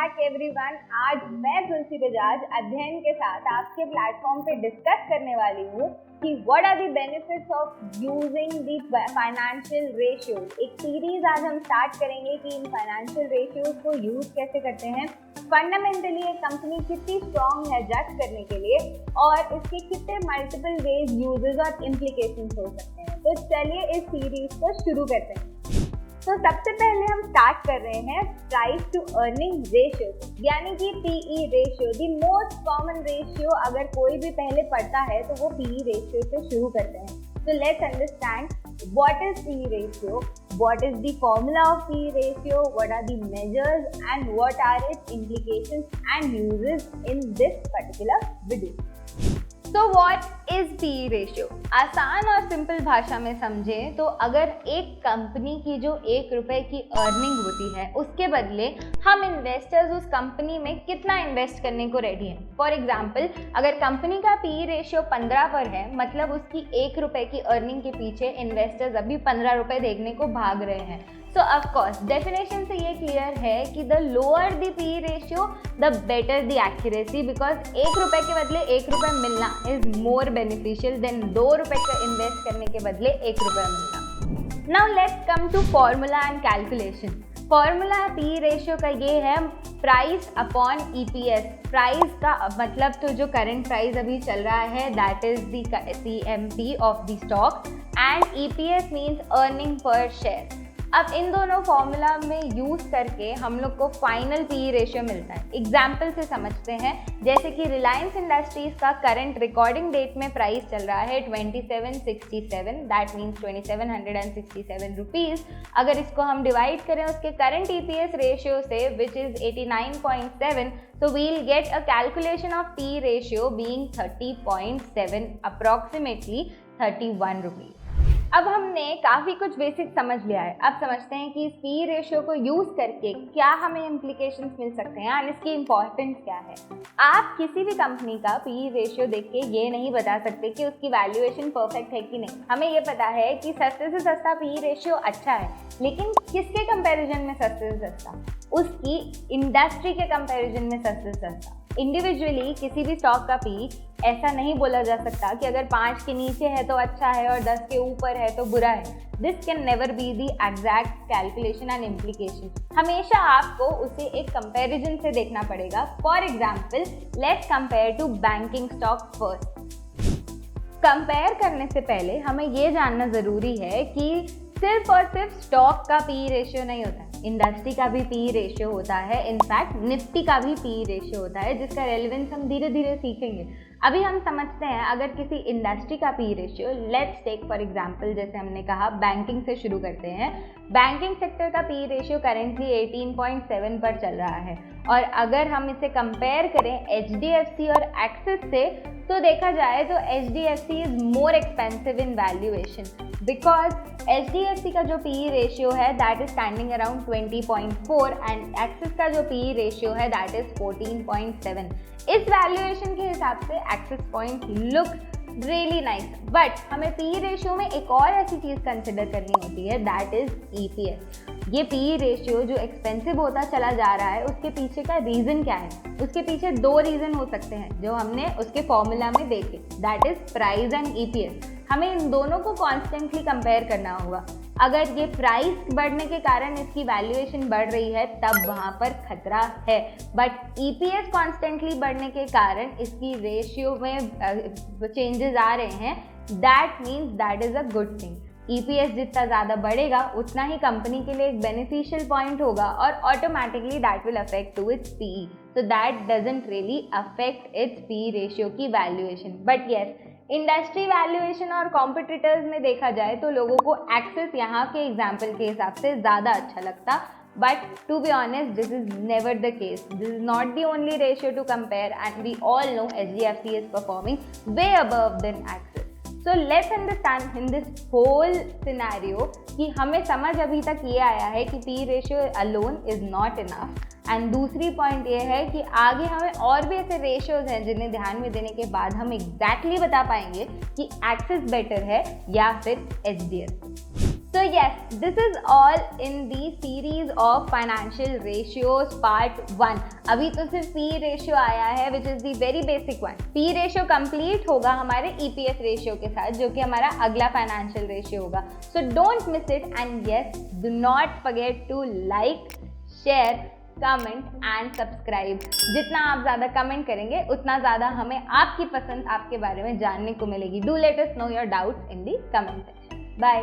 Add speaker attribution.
Speaker 1: Back everyone. आज मैं तुलसी बजाज अध्ययन के साथ आपके प्लेटफॉर्म पे डिस्कस करने वाली हूँ कि what are the benefits of using the financial ratios. एक सीरीज आज हम स्टार्ट करेंगे कि इन फाइनेंशियल रेशियोज को यूज कैसे करते हैं, फंडामेंटली एक कंपनी कितनी स्ट्रॉन्ग है जज करने के लिए और इसके कितने मल्टीपल वेज यूजेस और इम्प्लीकेशंस हो सकते हैं। तो चलिए इस सीरीज को शुरू करते हैं। तो सबसे पहले हम स्टार्ट कर रहे हैं प्राइस टू अर्निंग रेशियो, यानी कि PE ratio. The most common ratio अगर कोई भी पहले पढ़ता है तो वो पीई रेशियो से शुरू करते हैं। तो let's understand what is PE ratio, what is the formula of PE ratio, what are the measures and what are its implications and uses in this particular video. तो व्हाट इज पीई रेशियो? आसान और सिंपल भाषा में समझें तो अगर एक कंपनी की जो ₹1 की अर्निंग होती है उसके बदले हम इन्वेस्टर्स उस कंपनी में कितना इन्वेस्ट करने को रेडी हैं। फॉर एग्जांपल, अगर कंपनी का पीई रेशियो 15 पर है, मतलब उसकी ₹1 की अर्निंग के पीछे इन्वेस्टर्स अभी ₹15 देखने को भाग रहे हैं। So of course, definition से ये क्लियर है कि the lower the PE ratio, the better the accuracy, because ₹1 के बदले ₹1 मिलना is more beneficial than ₹2 का इन्वेस्ट करने के बदले ₹1 मिलना। Now let's come to formula and calculation. Formula PE ratio का ये है प्राइस अपॉन EPS। प्राइस का मतलब तो जो करंट प्राइस अभी चल रहा है that is the CMP of the stock and EPS means earning per share. अब इन दोनों फॉर्मूला में यूज करके हम लोग को फाइनल पीई रेशियो मिलता है। एग्जाम्पल से समझते हैं, जैसे कि रिलायंस इंडस्ट्रीज का करंट रिकॉर्डिंग डेट में प्राइस चल रहा है 2767, दैट मीन्स 2767 रुपीज। अगर इसको हम डिवाइड करें उसके करंट EPS रेशियो से विच इज 89.7, तो we'll get a calculation of P ratio being 30.7, approximately 31 rupees. अब हमने काफ़ी कुछ बेसिक समझ लिया है। अब समझते हैं कि इस पी रेशियो को यूज़ करके क्या हमें इम्प्लीकेशंस मिल सकते हैं और इसकी इंपॉर्टेंस क्या है। आप किसी भी कंपनी का पी रेशियो देख के ये नहीं बता सकते कि उसकी वैल्यूएशन परफेक्ट है कि नहीं। हमें ये पता है कि सस्ते से सस्ता पी रेशियो अच्छा है, लेकिन किसके कंपैरिजन में सस्ते से सस्ता? उसकी इंडस्ट्री के कंपैरिजन में सस्ते से सस्ता। इंडिविजुअली किसी भी स्टॉक का पी ऐसा नहीं बोला जा सकता कि अगर 5 के नीचे है तो अच्छा है और 10 के ऊपर है तो बुरा है। This can never be the exact calculation and implication. हमेशा आपको उसे एक कंपैरिजन से देखना पड़ेगा। For example, let's compare to banking stock first. Compare करने से पहले हमें ये जानना ज़रूरी है कि सिर्फ और सिर्फ स्टॉक का पी रेशियो नहीं होता है, इंडस्ट्री का भी पी रेशियो होता है। इनफैक्ट निफ्टी का भी पी रेशियो होता है, जिसका रेलेवेंस हम धीरे धीरे सीखेंगे। अभी हम समझते हैं अगर किसी इंडस्ट्री का P ratio, let's take for example, जैसे हमने कहा बैंकिंग से शुरू करते हैं। बैंकिंग सेक्टर का पी रेशियो करेंटली 18.7 पर चल रहा है और अगर हम इसे कंपेयर करें HDFC और एक्सिस से तो देखा जाए तो HDFC is more expensive in valuation because HDFC का जो PE रेशियो है that is standing around 20.4 and axis का जो PE रेशियो है दैट इज 14.7। इस वैल्यूएशन के हिसाब से axis point looks really nice, but हमें PE रेशियो में एक और ऐसी चीज़ कंसिडर करनी होती है दैट इज EPS। ये PE रेशियो जो एक्सपेंसिव होता चला जा रहा है उसके पीछे का रीज़न क्या है? उसके पीछे 2 रीज़न हो सकते हैं जो हमने उसके फॉर्मूला में देखे, that is price and EPS। हमें इन दोनों को कॉन्स्टेंटली कंपेयर करना होगा। अगर ये प्राइस बढ़ने के कारण इसकी वैल्यूएशन बढ़ रही है तब वहाँ पर खतरा है, बट EPS कॉन्स्टेंटली बढ़ने के कारण इसकी रेशियो में चेंजेस आ रहे हैं, that means that is a good thing. EPS जितना ज़्यादा बढ़ेगा उतना ही कंपनी के लिए एक बेनिफिशियल पॉइंट होगा और automatically that will affect to its PE, so that doesn't really affect its PE ratio की valuation. But yes, industry valuation और कॉम्पिटिटर्स में देखा जाए तो लोगों को एक्सेस यहाँ के एग्जाम्पल के हिसाब से ज़्यादा अच्छा लगता, but to be honest this is never the case. This is not the only ratio to compare and we all know HDFC is performing way above than excess. So let's understand in this whole scenario कि हमें समझ अभी तक ये आया है कि P ratio alone is not enough, and दूसरी पॉइंट ये है कि आगे हमें और भी ऐसे रेशियोज हैं जिन्हें ध्यान में देने के बाद हम एग्जैक्टली बता पाएंगे कि एक्सिस बेटर है या फिर HDFC। So yes, this is all in the series of financial ratios part 1. अभी तो सिर्फ P ratio आया है which is the very basic one. P ratio complete होगा हमारे EPS ratio के साथ, जो कि हमारा अगला financial ratio होगा. So don't miss it, and yes, do not forget to like, share, comment and subscribe. जितना आप ज़्यादा कमेंट करेंगे उतना ज़्यादा हमें आपकी पसंद आपके बारे में जानने को मिलेगी. Do let us know your doubts in the comment section. Bye.